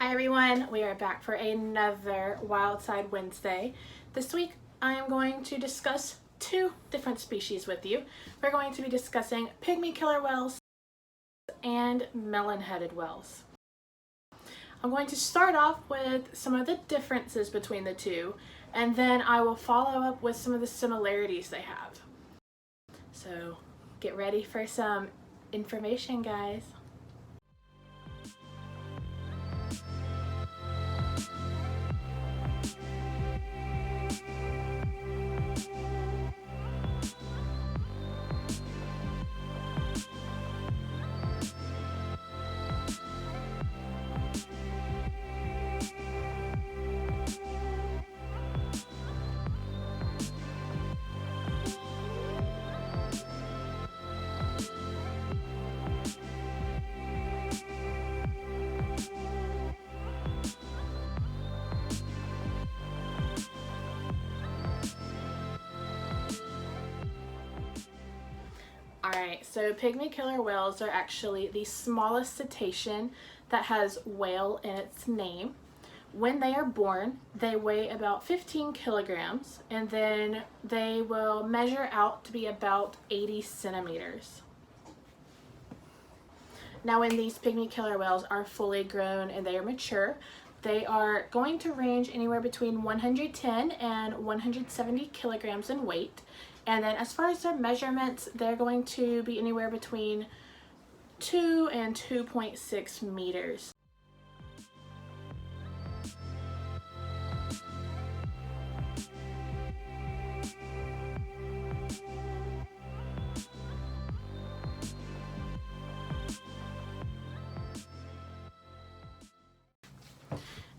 Hi everyone, we are back for another Wildside Wednesday. This week I am going to discuss two different species with you. We're going to be discussing pygmy killer whales and melon-headed whales. I'm going to start off with some of the differences between the two, and then I will follow up with some of the similarities they have. So get ready for some information, guys. Alright, so pygmy killer whales are actually the smallest cetacean that has whale in its name. When they are born, they weigh about 15 kilograms, and then they will measure out to be about 80 centimeters. Now when these pygmy killer whales are fully grown and they are mature, they are going to range anywhere between 110 and 170 kilograms in weight. And then as far as their measurements, they're going to be anywhere between 2 and 2.6 meters.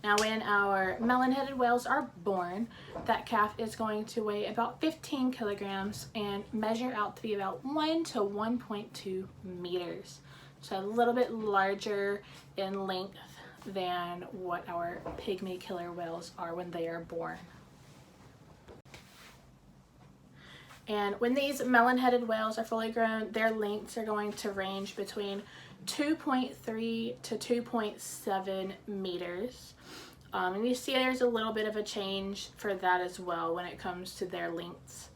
Now when our melon-headed whales are born, that calf is going to weigh about 15 kilograms and measure out to be about 1 to 1.2 meters. So a little bit larger in length than what our pygmy killer whales are when they are born. And when these melon-headed whales are fully grown, their lengths are going to range between 2.3 to 2.7 meters. And you see there's a little bit of a change for that as well when it comes to their lengths.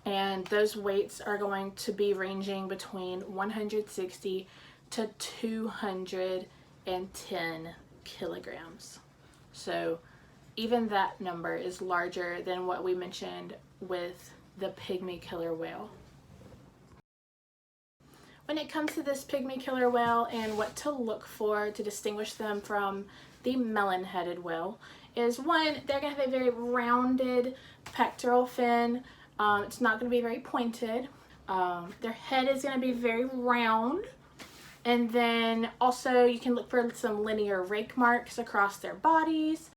And those weights are going to be ranging between 160 to 210 kilograms. So even that number is larger than what we mentioned with the pygmy killer whale. When it comes to this pygmy killer whale and what to look for to distinguish them from the melon-headed whale is, one, they're going to have a very rounded pectoral fin. It's not going to be very pointed. Their head is going to be very round. And then also you can look for some linear rake marks across their bodies.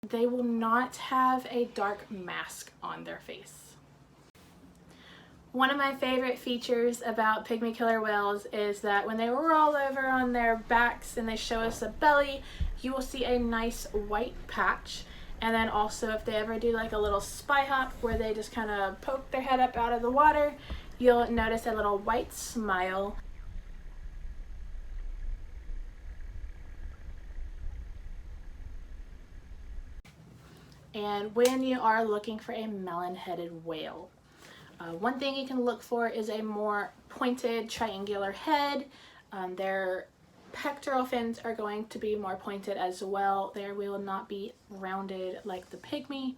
They will not have a dark mask on their face. One of my favorite features about pygmy killer whales is that when they roll over on their backs and they show us a belly, you will see a nice white patch. And then also if they ever do like a little spy hop where they just kind of poke their head up out of the water, you'll notice a little white smile. And when you are looking for a melon-headed whale, one thing you can look for is a more pointed triangular head. Their pectoral fins are going to be more pointed as well. They will not be rounded like the pygmy.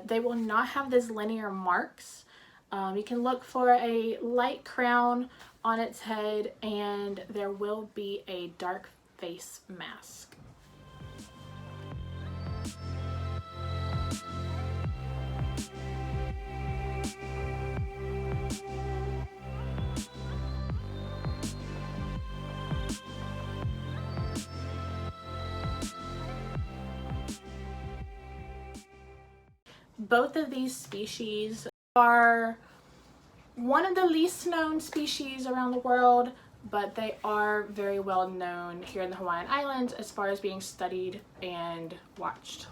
They will not have these linear marks. You can look for a light crown on its head, and there will be a dark face mask. Both of these species are one of the least known species around the world, but they are very well known here in the Hawaiian Islands as far as being studied and watched.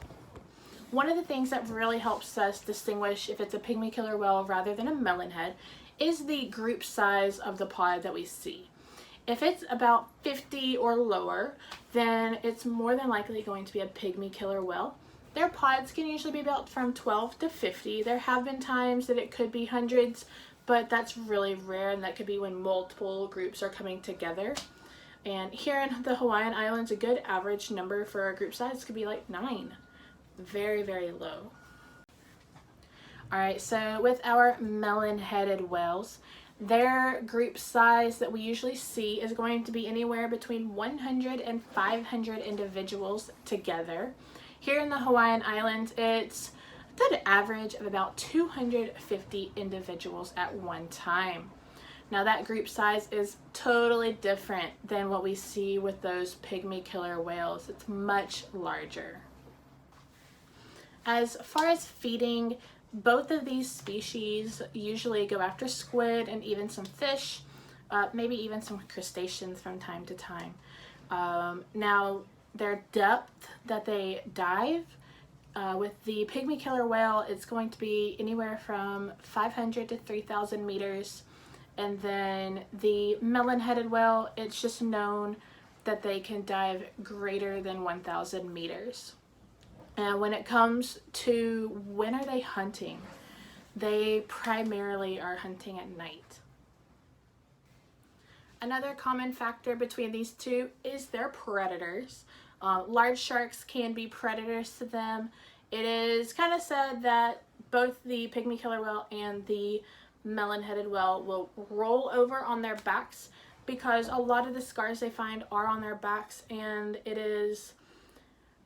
One of the things that really helps us distinguish if it's a pygmy killer whale rather than a melonhead is the group size of the pod that we see. If it's about 50 or lower, then it's more than likely going to be a pygmy killer whale. Their pods can usually be about from 12 to 50. There have been times that it could be hundreds, but that's really rare, and that could be when multiple groups are coming together. And here in the Hawaiian Islands, a good average number for a group size could be like 9. Very, very low. Alright, so with our melon-headed whales, their group size that we usually see is going to be anywhere between 100 and 500 individuals together. Here in the Hawaiian Islands, it's an average of about 250 individuals at one time. Now that group size is totally different than what we see with those pygmy killer whales. It's much larger. As far as feeding, both of these species usually go after squid and even some fish, maybe even some crustaceans from time to time. Now their depth that they dive, with the pygmy killer whale, it's going to be anywhere from 500 to 3,000 meters. And then the melon-headed whale, it's just known that they can dive greater than 1,000 meters. And when it comes to when are they hunting, they primarily are hunting at night. Another common factor between these two is their predators. Large sharks can be predators to them. It is kind of said that both the pygmy killer whale and the melon-headed whale will roll over on their backs because a lot of the scars they find are on their backs, and it is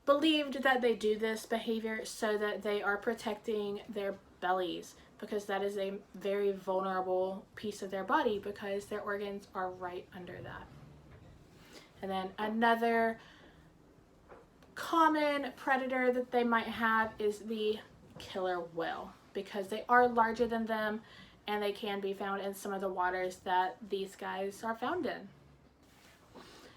believed that they do this behavior so that they are protecting their bellies, because that is a very vulnerable piece of their body because their organs are right under that. And then another common predator that they might have is the killer whale, because they are larger than them and they can be found in some of the waters that these guys are found in.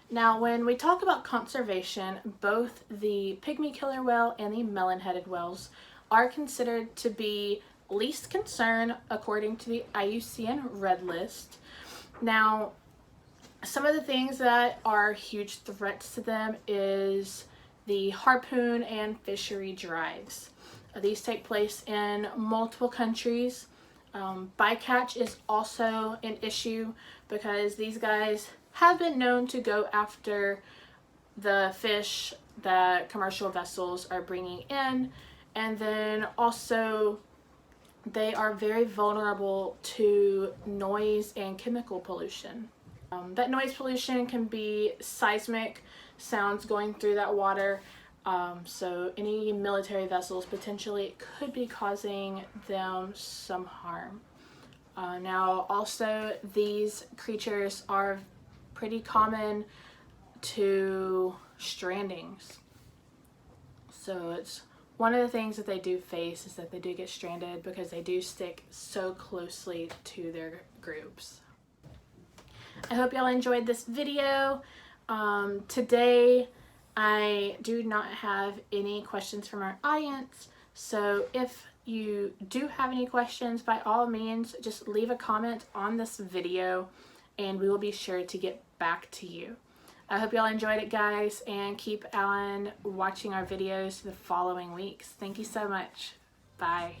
Now, when we talk about conservation, both the pygmy killer whale and the melon-headed whales are considered to be least concern according to the IUCN Red List. Now, some of the things that are huge threats to them is the harpoon and fishery drives. These take place in multiple countries. Bycatch is also an issue because these guys have been known to go after the fish that commercial vessels are bringing in, and then also they are very vulnerable to noise and chemical pollution. That noise pollution can be seismic sounds going through that water, so any military vessels potentially could be causing them some harm. Now also, these creatures are pretty common to strandings. So it's one of the things that they do face is that they do get stranded because they do stick so closely to their groups. I hope y'all enjoyed this video. Today I do not have any questions from our audience, so if you do have any questions, by all means just leave a comment on this video and we will be sure to get back to you. I hope y'all enjoyed it, guys, and keep on watching our videos the following weeks. Thank you so much. Bye.